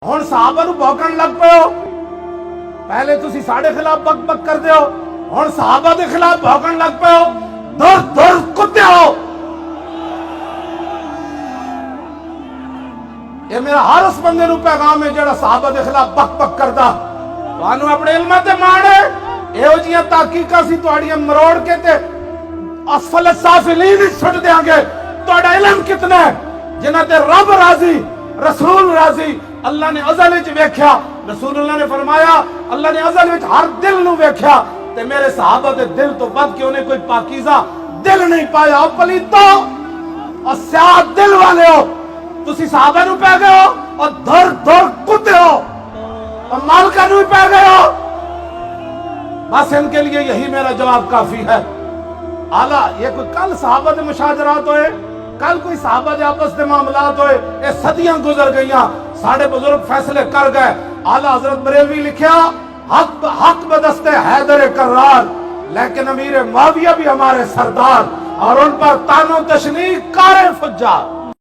ہن صحابہ نو بھوکن لگ پے ہو، پہلے تسی ساڈے خلاف بک بک کردے ہو، ہن صحابہ دے خلاف بھوکن لگ پے ہو، دور دور کتے ہو۔ یہ میرا ہر اس بندے نو پیغام ہے جڑا صحابہ دے خلاف بک بک کردا، تانوں اپنے علم تے مانے ایہو جیاں تحقیقاں سی تہاڈیاں مروڑ کے تے اسفل السافلین چھٹ دیاں گے۔ تہاڈا علم کتنا ہے جنہاں تے رب راضی، رسول راضی، اللہ نے ازل وچ ویکھیا، رسول اللہ نے فرمایا اللہ نے ازل وچ ہر دل نو ویکھیا تے میرے صحابہ دے دل تو بد کے انہیں کوئی پاکیزہ دل نہیں پایا۔ او پلیتو اور سیاہ دل والے ہو، تسی صحابہ نو پہ گئے ہو اور دھر دھر کتے ہو اور مالکہ نو پہ گئے ہو۔ بس ان کے لیے یہی میرا جواب کافی ہے۔ اعلیٰ یہ کوئی کل صحابہ دے مشاجرات ہوئے، کل کوئی صحابہ دے آپس دے معاملات ہوئے، یہ صدیاں گزر گئیاں، ساڑھے بزرگ فیصلے کر گئے۔ اعلیٰ حضرت بریلوی لکھیا حق بدست حیدر کرار، لیکن امیر معاویہ بھی ہمارے سردار، اور ان پر تان و تشنیع کار فجار۔